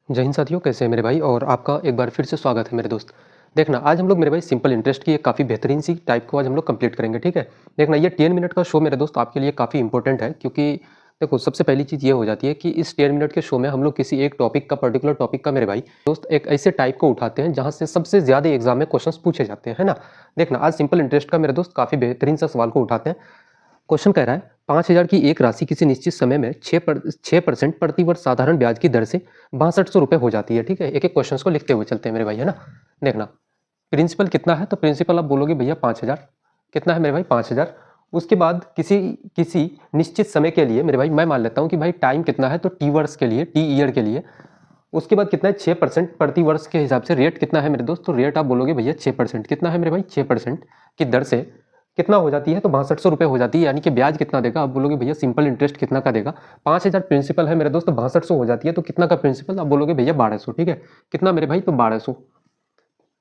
जय हिंद साथियों, कैसे हैं मेरे भाई। और आपका एक बार फिर से स्वागत है मेरे दोस्त। देखना, आज हम लोग मेरे भाई सिंपल इंटरेस्ट की एक काफ़ी बेहतरीन सी टाइप को आज हम लोग कंप्लीट करेंगे, ठीक है। देखना, ये 10 मिनट का शो मेरे दोस्त आपके लिए काफ़ी इंपॉर्टेंट है, क्योंकि देखो सबसे पहली चीज़ ये हो जाती है कि इस 10 मिनट के शो में हम लोग किसी एक टॉपिक का, पर्टिकुलर टॉपिक का मेरे भाई दोस्त एक ऐसे टाइप को उठाते हैं जहाँ से सबसे ज़्यादा एग्जाम में क्वेश्चन पूछे जाते हैं, है ना। देखना, आज सिंपल इंटरेस्ट का मेरे दोस्त काफ़ी बेहतरीन सा सवाल को उठाते हैं। क्वेश्चन कह रहा है 5,000 की एक राशि किसी निश्चित समय में 6% प्रति वर्ष साधारण ब्याज की दर से 6200 रुपये हो जाती है, ठीक है। एक एक क्वेश्चन को लिखते हुए चलते हैं मेरे भाई, है ना। देखना, प्रिंसिपल कितना है, तो प्रिंसिपल आप बोलोगे भैया 5,000। कितना है मेरे भाई? 5,000। उसके बाद किसी किसी निश्चित समय के लिए मेरे भाई मैं मान लेता हूँ कि भाई टाइम कितना है, तो टी वर्ष के लिए, टी ईयर के लिए। उसके बाद कितना है? 6% प्रति वर्ष के हिसाब से रेट कितना है मेरे दोस्त, तो रेट आप बोलोगे भैया 6%। कितना है मेरे भाई? 6% की दर से कितना हो जाती है, तो 6200 रुपये हो जाती है। यानी कि ब्याज कितना देगा, आप बोलोगे भैया सिंपल इंटरेस्ट कितना का देगा। 5,000 प्रिंसिपल है मेरे दोस्त, तो 6200 हो जाती है, तो कितना का प्रिंसिपल, आप बोलोगे भैया 1200, ठीक है। कितना मेरे भाई? तो 1200।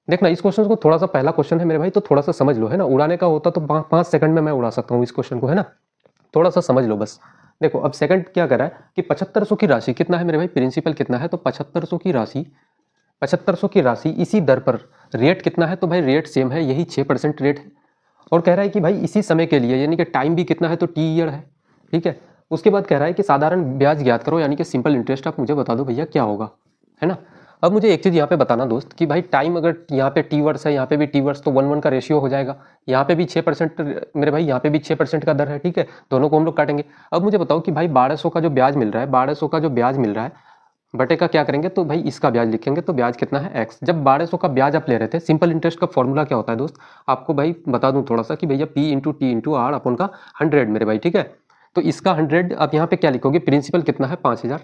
देखना, इस क्वेश्चन को थोड़ा सा, पहला क्वेश्चन है मेरे भाई, तो थोड़ा सा समझ लो, है ना। उड़ाने का होता तो 5 सेकंड में मैं उड़ा सकता हूँ इस क्वेश्चन को, है ना। थोड़ा सा समझ लो बस। देखो, अब सेकंड क्या कर रहा है कि 7500 की राशि कितना है मेरे भाई, प्रिंसिपल कितना है, तो 7500 की राशि, 7500 की राशि इसी दर पर रेट कितना है, तो भाई रेट सेम है, यही 6% रेट है। और कह रहा है कि भाई इसी समय के लिए, यानी कि टाइम भी कितना है, तो टी ईयर है, ठीक है। उसके बाद कह रहा है कि साधारण ब्याज ज्ञात करो, यानी कि सिंपल इंटरेस्ट आप मुझे बता दो भैया क्या होगा, है ना। अब मुझे एक चीज़ यहाँ पे बताना दोस्त कि भाई टाइम अगर यहाँ पे टी वर्स है, यहाँ पे भी टी वर्स, तो 1:1 का रेशियो हो जाएगा। यहाँ पे भी 6% मेरे भाई, यहाँ पे भी 6% का दर है, ठीक है। दोनों को हम लोग काटेंगे। अब मुझे बताओ कि भाई 1200 का जो ब्याज मिल रहा है, 1200 का जो ब्याज मिल रहा है, बटे का क्या करेंगे, तो भाई इसका ब्याज लिखेंगे, तो ब्याज कितना है? एक्स। जब 1200 का ब्याज आप ले रहे थे, सिंपल इंटरेस्ट का फॉर्मूला क्या होता है दोस्त, आपको भाई बता दूं थोड़ा सा कि भैया P into T into R अपन का 100 मेरे भाई, ठीक है। तो इसका 100 आप यहाँ पे क्या लिखोगे, प्रिंसिपल कितना है? 5,000।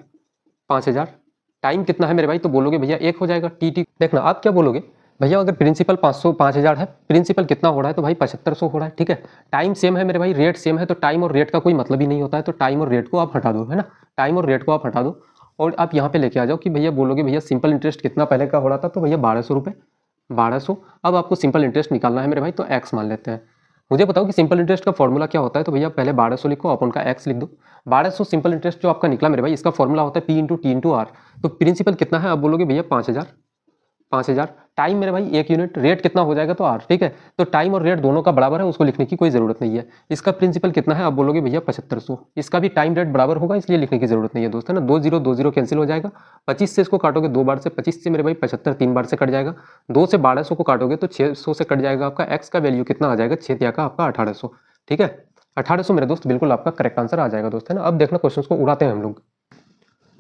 5,000 टाइम कितना है मेरे भाई, तो बोलोगे भैया एक हो जाएगा टी टी। देखना, आप क्या बोलोगे भैया, अगर प्रिंसिपल 5,000 है, प्रिंसिपल कितना हो रहा है, तो भाई 7500 हो रहा है, ठीक है। टाइम सेम है मेरे भाई, रेट सेम है, तो टाइम और रेट का कोई मतलब ही नहीं होता है, तो टाइम और रेट को आप हटा दो, है ना। टाइम और रेट को आप हटा दो और आप यहाँ पे लेके आ जाओ कि भैया, बोलोगे भैया सिंपल इंटरेस्ट कितना पहले का हो रहा था, तो भैया 1200 रुपये, 1200। अब आपको सिंपल इंटरेस्ट निकालना है मेरे भाई, तो एक्स मान लेते हैं। मुझे बताओ कि सिंपल इंटरेस्ट का फॉर्मूला क्या होता है, तो भैया पहले 1200 लिखो, अपन का एक्स लिख दो। 1200 सिंपल इंटरेस्ट जो आपका निकला मेरे भाई, इसका फॉर्मूला होता है P into T into R. तो प्रिंसिपल कितना है, आप बोलोगे भैया 5,000। 5,000 टाइम मेरे भाई 1 यूनिट, रेट कितना हो जाएगा, तो आर, ठीक है। तो टाइम और रेट दोनों का बराबर है, उसको लिखने की कोई जरूरत नहीं है। इसका प्रिंसिपल कितना है, आप बोलोगे भैया 7500। इसका भी टाइम रेट बराबर होगा, इसलिए लिखने की जरूरत नहीं है दोस्त, है ना। 2 0 कैंसिल हो जाएगा। 25 से इसको काटोगे 2 बार से, 25 से मेरे भाई 75 3 बार से कट जाएगा। 2 से 1200 को काटोगे तो 600 से कट जाएगा। आपका एक्स का वैल्यू कितना आ जाएगा, 6 का आपका 1800, ठीक है। 1800 मेरे दोस्त बिल्कुल आपका करेक्ट आंसर आ जाएगा दोस्त, है ना। अब देखना, क्वेश्चन को उड़ाते हैं हम लोग।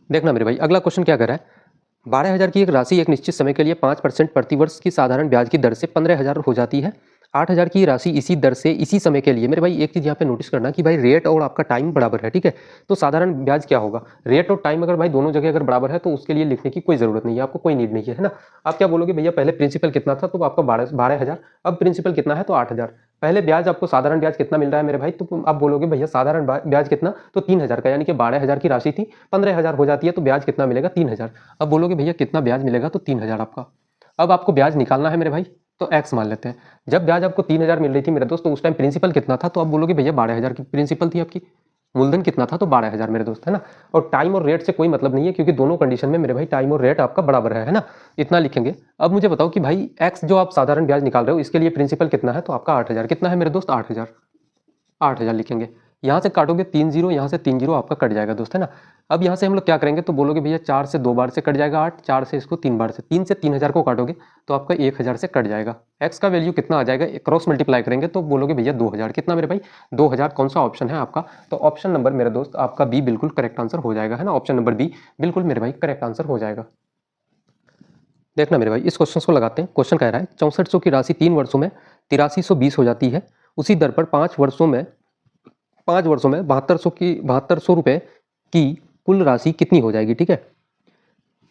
देखना मेरे भाई, अगला क्वेश्चन क्या कर रहा है, 12,000 की एक राशि एक निश्चित समय के लिए 5% प्रतिवर्ष की साधारण ब्याज की दर से 15,000 हो जाती है। 8,000 की राशि इसी दर से इसी समय के लिए, मेरे भाई एक चीज़ यहाँ पे नोटिस करना कि भाई रेट और आपका टाइम बराबर है, ठीक है। तो साधारण ब्याज क्या होगा, रेट और टाइम अगर भाई दोनों जगह अगर बराबर है, तो उसके लिए लिखने की कोई जरूरत नहीं है, आपको कोई नीड नहीं है, है ना। आप क्या बोलोगे भैया, पहले प्रिंसिपल कितना था, तो आपका 12,000। अब प्रिंसिपल कितना है, तो 8,000। पहले ब्याज आपको साधारण ब्याज कितना मिल रहा है मेरे भाई, तो आप बोलोगे भैया साधारण ब्याज कितना, तो 3,000 का, यानी कि 12,000 की राशि थी, 15,000 हो जाती है, तो ब्याज कितना मिलेगा, 3,000। अब बोलोगे भैया कितना ब्याज मिलेगा, तो 3,000 आपका। अब आपको ब्याज निकालना है मेरे भाई, तो एक्स मान लेते हैं। जब ब्याज आपको 3,000 मिल रही थी मेरे दोस्त, तो उस टाइम प्रिंसिपल कितना था, तो आप बोलोगे भैया 12,000 की प्रिंसिपल थी आपकी, मूलधन कितना था, तो 12,000 मेरे दोस्त, है ना। और टाइम और रेट से कोई मतलब नहीं है, क्योंकि दोनों कंडीशन में मेरे भाई टाइम और रेट आपका बराबर है ना। इतना लिखेंगे। अब मुझे बताओ कि भाई एक्स जो आप साधारण ब्याज निकाल रहे हो, इसके लिए प्रिंसिपल कितना है, तो आपका 8,000। कितना है मेरे दोस्त, 8,000। 8,000 लिखेंगे। यहाँ से काटोगे 3 0, यहाँ से 3 0 आपका कट जाएगा दोस्त, है ना। अब यहाँ से हम लोग क्या करेंगे, तो बोलोगे भैया 4 से 2 बार से कट जाएगा 8, 4 से इसको 3 बार से, 3 से 3,000 को काटोगे तो आपका 1,000 से कट जाएगा। एक्स का वैल्यू कितना आ जाएगा, क्रॉस मल्टीप्लाई करेंगे तो बोलोगे भैया 2,000। कितना मेरे भाई, 2,000। कौन सा ऑप्शन है आपका, तो ऑप्शन नंबर मेरे दोस्त आपका बी बिल्कुल करेक्ट आंसर हो जाएगा, है ना। ऑप्शन नंबर बी बिल्कुल मेरे भाई करेक्ट आंसर हो जाएगा। देखना मेरे भाई, इस क्वेश्चन को लगाते हैं। क्वेश्चन कह रहा है 6400 की राशि 3 वर्षों में 8320 हो जाती है। उसी दर पर 5 वर्षों में 7200 रुपए की कुल राशि कितनी हो जाएगी, ठीक है।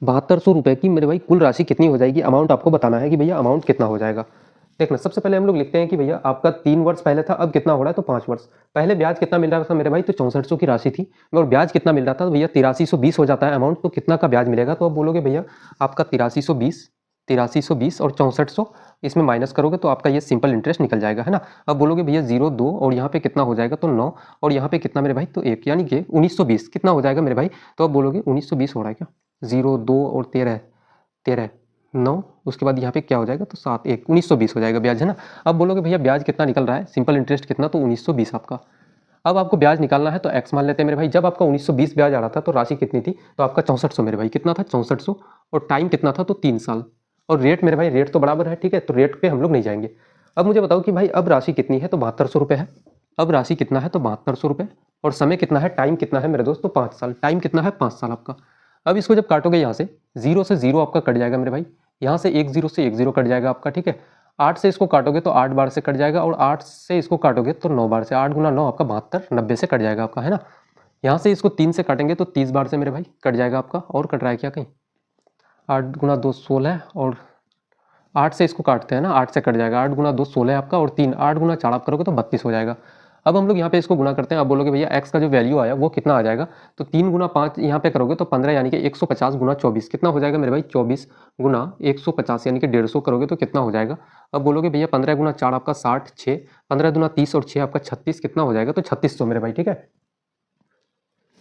7200 रुपए की मेरे भाई कुल राशि कितनी हो जाएगी, अमाउंट आपको बताना है कि भैया अमाउंट कितना हो जाएगा। देखना, सबसे पहले हम लोग लिखते हैं कि भैया आपका 3 वर्ष पहले था, अब कितना हो रहा है, तो 5 वर्ष। पहले ब्याज कितना मिल रहा था मेरे भाई, तो 6400 की राशि थी, और ब्याज कितना मिल रहा था, तो भैया 8320 हो जाता है अमाउंट। तो कितना का ब्याज मिलेगा, तो आप बोलोगे भैया आपका 8320 और 6400 इसमें माइनस करोगे तो आपका ये सिंपल इंटरेस्ट निकल जाएगा, है ना। अब बोलोगे भैया 0 2 और यहाँ पे कितना हो जाएगा, तो 9, और यहाँ पे कितना मेरे भाई, तो 1, यानी कि 1920 कितना हो जाएगा मेरे भाई, तो अब बोलोगे 1920 हो रहा है क्या, 0 2 और 13 13 9, उसके बाद यहाँ पे क्या हो जाएगा, तो 7 1 1920 हो जाएगा ब्याज, है ना। अब बोलोगे भैया ब्याज कितना निकल रहा है, सिंपल इंटरेस्ट कितना, तो 1920 आपका। अब आपको ब्याज निकालना है तो एक्स मान लेते हैं मेरे भाई। जब आपका 1920 ब्याज आ रहा था तो राशि कितनी थी, तो आपका 6400 मेरे भाई। कितना था, 6400। और टाइम कितना था, तो 3 साल। और रेट मेरे भाई, रेट तो बराबर है, ठीक है, तो रेट पे हम लोग नहीं जाएंगे। अब मुझे बताओ कि भाई अब राशि कितनी है, तो 7200 रुपये है। अब राशि कितना है, तो 7200 रुपये। और समय कितना है, टाइम कितना है मेरे दोस्त, तो 5 साल। टाइम कितना है, 5 साल आपका। अब इसको जब काटोगे यहाँ से 0 से 0 आपका कट जाएगा मेरे भाई। यहाँ से 1 0 से 1 0 कट जाएगा आपका, ठीक है। 8 से इसको काटोगे तो 8 बार से कट जाएगा, और 8 से इसको काटोगे तो 9 बार से। 8 गुना 9 आपका 72 90 से कट जाएगा आपका, है ना। यहाँ से इसको 3 से काटेंगे तो 30 बार से मेरे भाई कट जाएगा आपका। और कट रहा है क्या कहीं, 8 गुना 2 16, और 8 से इसको काटते हैं ना, 8 से कट जाएगा। 8 गुना 2 16 आपका, और 3 8 गुना 4 आप करोगे तो 32 हो जाएगा। अब हम लोग यहाँ पे इसको गुना करते हैं। अब बोलोगे भैया एक्स का जो वैल्यू आया वो कितना आ जाएगा, तो 3 गुना 5 यहाँ पे करोगे तो 15, यानी कि 150 गुना 24 कितना हो जाएगा मेरे भाई, 24 गुना 150 यानी कि 150 करोगे तो कितना हो जाएगा। अब बोलोगे भैया 15 गुना 4 आपका 60, 6 15 गुना 30 और 6 आपका 36 कितना हो जाएगा, तो 3600 मेरे भाई, ठीक है।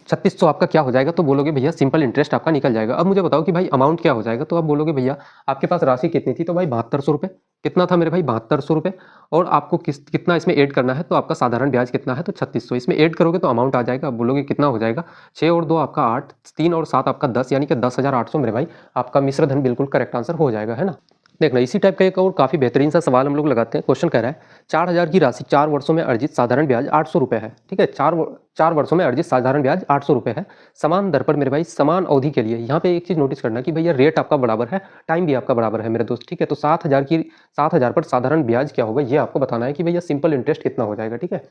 3600 आपका क्या हो जाएगा, तो बोलोगे भैया सिंपल इंटरेस्ट आपका निकल जाएगा। अब मुझे बताओ कि भाई अमाउंट क्या हो जाएगा, तो आप बोलोगे भैया आपके पास राशि कितनी थी, तो भाई 7200 रुपये। कितना था मेरे भाई, 7200 रुपये। और आपको कितना इसमें ऐड करना है, तो आपका साधारण ब्याज कितना है, तो 3600। इसमें ऐड करोगे तो अमाउंट आ जाएगा। अब बोलोगे कितना हो जाएगा, 6 और 2 आपका 8, 3 और 7 आपका 10, यानी कि 10,800 मेरे भाई आपका मिश्र धन बिल्कुल करेक्ट आंसर हो जाएगा, है ना। देखना इसी टाइप का एक और काफ़ी बेहतरीन सा सवाल हम लोग लगाते हैं। क्वेश्चन कह रहा है 4000 की राशि 4 वर्षों में अर्जित साधारण ब्याज 800 रुपये है, ठीक है। 4 वर्षों में अर्जित साधारण ब्याज 800 रुपये है, समान दर पर मेरे भाई समान अवधि के लिए। यहाँ पे एक चीज़ नोटिस करना कि भैया रेट आपका बराबर है, टाइम भी आपका बराबर है मेरे दोस्त, ठीक है। तो 7000 पर साधारण ब्याज क्या होगा, ये आपको बताना है कि भैया सिंपल इंटरेस्ट कितना हो जाएगा, ठीक है।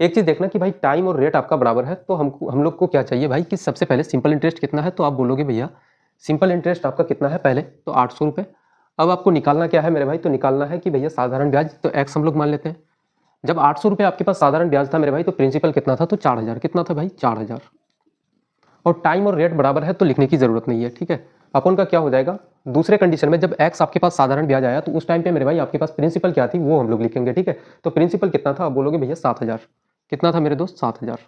एक चीज़ देखना कि भाई टाइम और रेट आपका बराबर है, तो हम लोग को क्या चाहिए भाई कि सबसे पहले सिंपल इंटरेस्ट कितना है। तो आप बोलोगे भैया सिंपल इंटरेस्ट आपका कितना है पहले, तो 800 रुपये। अब आपको निकालना क्या है मेरे भाई, तो निकालना है कि भैया साधारण ब्याज, तो एक्स हम लोग मान लेते हैं। जब 800 रुपये आपके पास साधारण ब्याज था मेरे भाई, तो प्रिंसिपल कितना था, तो 4000। कितना था भाई, 4000। और टाइम और रेट बराबर है तो लिखने की जरूरत नहीं है, ठीक है। अपन का क्या हो जाएगा, दूसरे कंडीशन में जब एक्स आपके पास साधारण ब्याज आया तो उस टाइम पे मेरे भाई आपके पास प्रिंसिपल क्या थी वो हम लोग लिखेंगे, ठीक है। तो प्रिंसिपल कितना था, आप बोलोगे भैया 7000। कितना था मेरे दोस्त, 7000।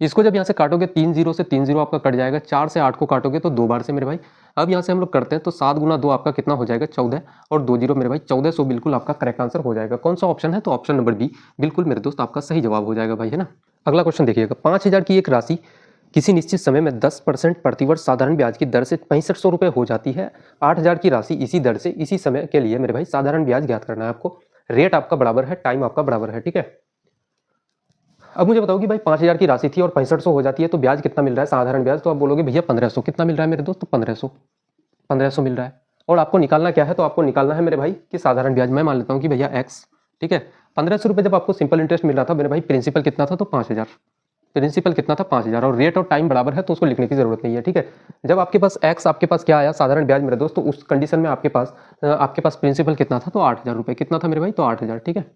इसको जब यहाँ से काटोगे 3 0 से 3 0 आपका कट जाएगा। 4 से 8 को काटोगे तो 2 बार से मेरे भाई। अब यहाँ से हम लोग करते हैं तो 7 गुना 2 आपका कितना हो जाएगा, 14, और 2 0 मेरे भाई 1400 बिल्कुल आपका करेक्ट आंसर हो जाएगा। कौन सा ऑप्शन है, तो ऑप्शन नंबर बी बिल्कुल मेरे दोस्त आपका सही जवाब हो जाएगा भाई, है ना। अगला क्वेश्चन देखिएगा, 5000 की एक राशि किसी निश्चित समय में 10% प्रतिवर्ष साधारण ब्याज की दर से 6500 रुपये हो जाती है। 8000 की राशि इसी दर से इसी समय के लिए मेरे भाई साधारण ब्याज ज्ञात करना है आपको। रेट आपका बराबर है, टाइम आपका बराबर है, ठीक है। अब मुझे बताओ कि भाई 5000 की राशि थी और 6500 हो जाती है, तो ब्याज कितना मिल रहा है साधारण ब्याज, तो आप बोलोगे भैया 1500। कितना मिल रहा है मेरे दोस्त, तो 1500 मिल रहा है। और आपको निकालना क्या है, तो आपको निकालना है मेरे भाई कि साधारण ब्याज। मैं मान लेता हूँ कि भैया एक्स, ठीक है। 1500 रुपये जब आपको सिंपल इंटरेस्ट मिल रहा था मेरे भाई, प्रिंसिपल कितना था, तो 5000। प्रिंसिपल कितना था, 5000। और रेट और टाइम बराबर है तो उसको लिखने की जरूरत नहीं है, ठीक है। जब आपके पास एक्स, आपके पास क्या आया, साधारण ब्याज मेरे दोस्त, तो उस कंडीशन में आपके पास प्रिंसिपल कितना था, तो 8000 रुपये। कितना था मेरे भाई, तो 8000, ठीक है।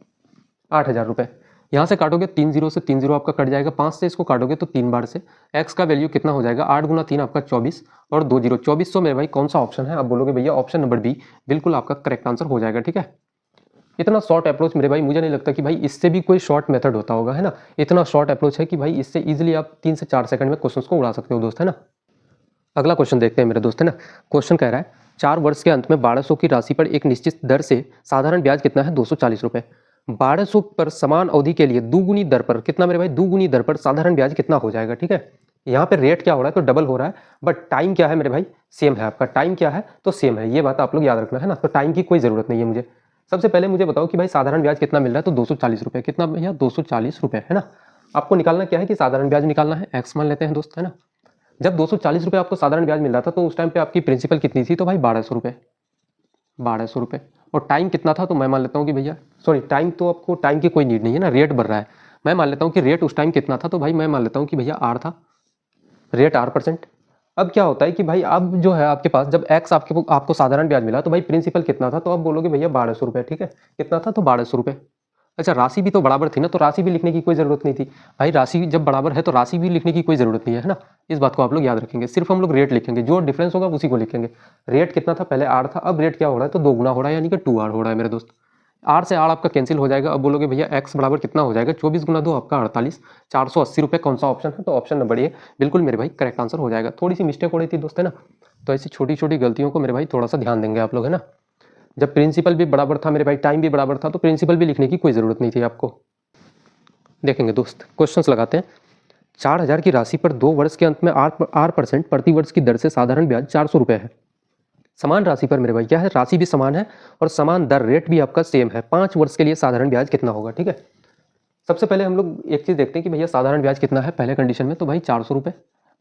8000 रुपये। यहाँ से काटोगे 3 0 से 3 0 आपका कट जाएगा। 5 से इसको काटोगे तो 3 बार से। एक्स का वैल्यू कितना हो जाएगा, 8 गुना 3 आपका 24, और 2 0 2400 मेरे भाई कौन सा ऑप्शन है, आप बोलोगे भैया ऑप्शन नंबर बी बिल्कुल आपका करेक्ट आंसर हो जाएगा, ठीक है। इतना शॉर्ट अप्रोच मेरे भाई, मुझे नहीं लगता कि भाई इससे भी कोई शॉर्ट मेथड होता होगा, है ना। इतना शॉर्ट अप्रोच है कि भाई इससे इजीली आप 3 से 4 सेकंड में क्वेश्चन को उड़ा सकते हो दोस्त, है ना। अगला क्वेश्चन देखते हैं मेरे दोस्त, है ना। क्वेश्चन कह रहा है 4 वर्ष के अंत में 1200 की राशि पर एक निश्चित दर से साधारण ब्याज कितना है, 240 रुपये। 1200 पर समान अवधि के लिए दुगुनी दर पर कितना मेरे भाई, दुगुनी दर पर साधारण ब्याज कितना हो जाएगा, ठीक है। यहाँ पे रेट क्या हो रहा है, तो डबल हो रहा है, बट टाइम क्या है मेरे भाई, सेम है। आपका टाइम क्या है, तो सेम है। ये बात आप लोग याद रखना, है ना। तो टाइम की कोई जरूरत नहीं है मुझे। सबसे पहले मुझे बताओ कि भाई साधारण ब्याज कितना मिल रहा है, तो 240 रुपये। कितना भैया, 240 रुपये, है ना। आपको निकालना क्या है कि साधारण ब्याज निकालना है, एक्स मान लेते हैं दोस्त, है ना। जब 240 रुपये आपको साधारण ब्याज मिल रहा था तो उस टाइम पे आपकी प्रिंसिपल कितनी थी, तो भाई 1200 रुपये। 1200 रुपये। और टाइम कितना था, तो मैं मान लेता हूँ कि भैया सॉरी टाइम तो आपको टाइम की कोई नीड नहीं है ना, रेट बढ़ रहा है। मैं मान लेता हूँ कि रेट उस टाइम कितना था, तो भाई मैं मान लेता हूँ कि भैया आर था, रेट R%। अब क्या होता है कि भाई अब जो है आपके पास जब एक्स आपको साधारण ब्याज मिला तो भाई प्रिंसिपल कितना था, तो आप बोलोगे भैया 1200 रुपये, ठीक है। कितना था, तो 1200 रुपये। अच्छा राशि भी तो बराबर थी ना, तो राशि भी लिखने की कोई ज़रूरत नहीं थी भाई। राशि जब बराबर है तो राशि भी लिखने की कोई ज़रूरत नहीं है ना। इस बात को आप लोग याद रखेंगे। सिर्फ हम लोग रेट लिखेंगे, जो डिफरेंस होगा उसी को लिखेंगे। रेट कितना था, पहले आर था, अब रेट क्या हो रहा है, तो 2 गुना हो रहा है, यानी कि 2R हो रहा है मेरे दोस्त। आर से आर आपका कैंसिल हो जाएगा। अब बोलोगे भैया एक्स बराबर कितना हो जाएगा, 24 गुना 2 आपका 48, 480 रुपये। कौन सा ऑप्शन है, तो ऑप्शन नंबर ए बिल्कुल मेरे भाई करेक्ट आंसर हो जाएगा। थोड़ी सी मिस्टेक हो रही थी दोस्त है ना, तो ऐसी छोटी छोटी गलतियों को मेरे भाई थोड़ा सा ध्यान देंगे आप लोग है ना। जब प्रिंसिपल भी बराबर था मेरे भाई, टाइम भी बराबर था, तो प्रिंसिपल भी लिखने की कोई ज़रूरत नहीं थी आपको। देखेंगे दोस्त, क्वेश्चंस लगाते हैं। 4000 की राशि पर 2 वर्ष के अंत में आर% प्रति वर्ष की दर से साधारण ब्याज 400 रुपये है। समान राशि पर मेरे भाई क्या है, राशि भी समान है और समान दर रेट भी आपका सेम है। 5 वर्ष के लिए साधारण ब्याज कितना होगा, ठीक है। सबसे पहले हम लोग एक चीज़ देखते हैं कि भैया साधारण ब्याज कितना है पहले कंडीशन में, तो भाई 400 रुपये।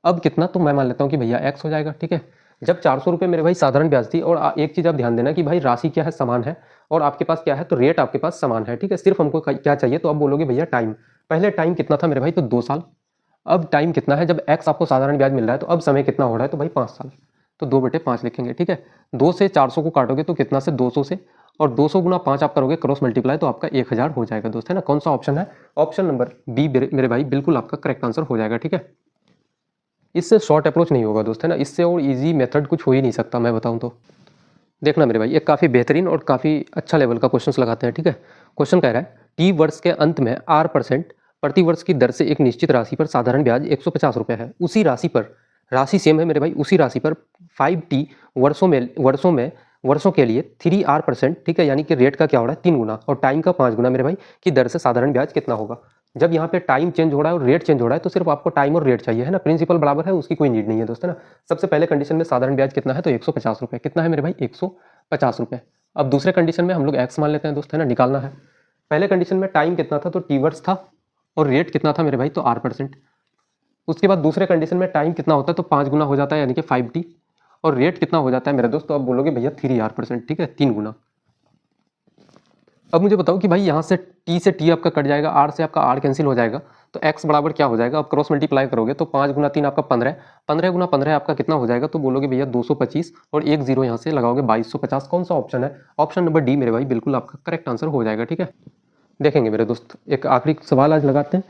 अब कितना, तो मैं मान लेता हूँ कि भैया एक्स हो जाएगा, ठीक है। जब 400 रुपये मेरे भाई साधारण ब्याज थी, और एक चीज़ आप ध्यान देना कि भाई राशि क्या है, समान है, और आपके पास क्या है, तो रेट आपके पास समान है, ठीक है। सिर्फ हमको क्या चाहिए, तो अब बोलोगे भैया टाइम। पहले टाइम कितना था मेरे भाई, तो 2 साल। अब टाइम कितना है, जब एक्स आपको साधारण ब्याज मिल रहा है, तो अब समय कितना हो रहा है, तो भाई 5 साल। तो 2/5 लिखेंगे, ठीक है। 2 से 400 को काटोगे तो कितना से 200 से, और 200 गुना 5 आप करोगे क्रॉस मल्टीप्लाई, तो आपका 1000 हो जाएगा दोस्त है ना। कौन सा ऑप्शन है, ऑप्शन नंबर बी मेरे भाई बिल्कुल आपका करेक्ट आंसर हो जाएगा, ठीक है। इससे शॉर्ट अप्रोच नहीं होगा दोस्त है ना, इससे और इजी मेथड कुछ हो ही नहीं सकता मैं बताऊं तो। देखना मेरे भाई, एक काफ़ी बेहतरीन और काफ़ी अच्छा लेवल का क्वेश्चन लगाते हैं, ठीक है। क्वेश्चन कह रहा है टी वर्ष के अंत में R% प्रति वर्ष की दर से एक निश्चित राशि पर साधारण ब्याज 150 रुपये है। उसी राशि पर, राशि सेम है मेरे भाई, उसी राशि पर 5T वर्षों के लिए 3R%, ठीक है, यानी कि रेट का क्या हो रहा है 3 गुना और टाइम का 5 गुना मेरे भाई की दर से साधारण ब्याज कितना होगा। जब यहाँ पे टाइम चेंज हो रहा है और रेट चेंज हो रहा है, तो सिर्फ आपको टाइम और रेट चाहिए है ना, प्रिंसिपल बराबर है, उसकी कोई नीड नहीं है दोस्त है ना। सबसे पहले कंडीशन में साधारण ब्याज कितना है, तो 150 रुपये। कितना है मेरे भाई, 150 रुपये। अब दूसरे कंडीशन में हम लोग एक्स मान लेते हैं दोस्त है ना, निकालना है। पहले कंडीशन में टाइम कितना था, तो टी वर्ष था, और रेट कितना था मेरे भाई, तो R%। उसके बाद दूसरे कंडीशन में टाइम कितना होता है, तो 5 गुना हो जाता है, यानी कि 5T, और रेट कितना हो जाता है मेरे दोस्त, तो अब बोलोगे भैया 3R%, ठीक है, 3 गुना। अब मुझे बताओ कि भाई यहाँ से टी से टी आपका कट जाएगा, आर से आपका आर कैंसिल हो जाएगा, तो एक्स बराबर क्या हो जाएगा, अब क्रॉस मल्टीप्लाई करोगे तो 5 गुना 3 आपका 15, 15 गुना 15 आपका कितना हो जाएगा, तो बोलोगे भैया 225, और एक जीरो यहाँ से लगाओगे 2250। कौन सा ऑप्शन है, ऑप्शन नंबर डी मेरे भाई बिल्कुल आपका करेक्ट आंसर हो जाएगा, ठीक है। देखेंगे मेरे दोस्त, एक आखिरी सवाल आज लगाते हैं।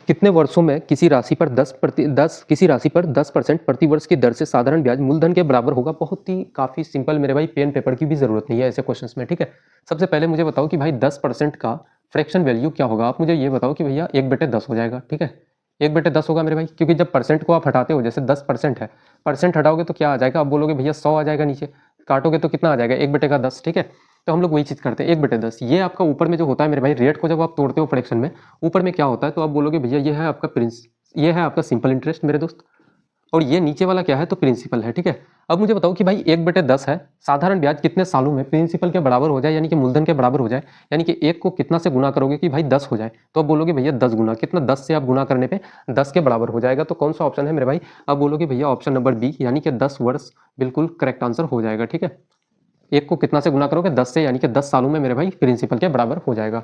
कितने वर्षों में किसी राशि पर 10% प्रति वर्ष की दर से साधारण ब्याज मूलधन के बराबर होगा। बहुत ही काफ़ी सिंपल मेरे भाई, पेन पेपर की भी जरूरत नहीं है ऐसे क्वेश्चंस में, ठीक है। सबसे पहले मुझे बताओ कि भाई 10% का फ्रैक्शन वैल्यू क्या होगा। आप मुझे ये बताओ कि भैया 1/10 हो जाएगा, ठीक है, 1/10 होगा मेरे भाई, क्योंकि जब परसेंट को आप हटाते हो, जैसे 10% है, परसेंट हटाओगे तो क्या आ जाएगा, आप बोलोगे भैया 100 आ जाएगा, नीचे काटोगे तो कितना आ जाएगा, 1/10, ठीक है। तो हम लोग वही चीज़ करते हैं, 1/10। ये आपका ऊपर में जो होता है मेरे भाई, रेट को जब आप तोड़ते हो फ्रैक्शन में, ऊपर में क्या होता है, तो आप बोलोगे भैया ये है आपका ये है आपका सिंपल इंटरेस्ट मेरे दोस्त, और ये नीचे वाला क्या है, तो प्रिंसिपल है, ठीक है। अब मुझे बताओ कि भाई 1/10 है, साधारण ब्याज कितने सालों में प्रिंसिपल के बराबर हो जाए, यानी कि मूलधन के बराबर हो जाए, यानी कि 1 को कितना से गुना करोगे कि भाई 10 हो जाए, तो अब बोलोगे भैया 10 गुना, कितना 10 से आप गुना करने पे 10 के बराबर हो जाएगा। तो कौन सा ऑप्शन है मेरे भाई, अब बोलोगे भैया ऑप्शन नंबर बी, यानी कि 10 वर्ष बिल्कुल करेक्ट आंसर हो जाएगा, ठीक है। 1 को कितना से गुना करोगे, 10 से, यानी कि 10 सालों में मेरे भाई प्रिंसिपल के बराबर हो जाएगा।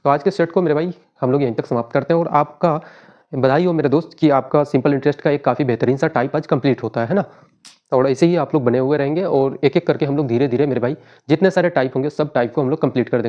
तो आज के सेट को मेरे भाई हम लोग यहीं तक समाप्त करते हैं, और आपका बधाई हो मेरे दोस्त कि आपका सिंपल इंटरेस्ट का एक काफ़ी बेहतरीन सा टाइप आज कंप्लीट होता है ना। और ऐसे ही आप लोग बने हुए रहेंगे, और एक एक करके हम लोग धीरे धीरे मेरे भाई जितने सारे टाइप होंगे सब टाइप को हम लोग कंप्लीट कर देंगे।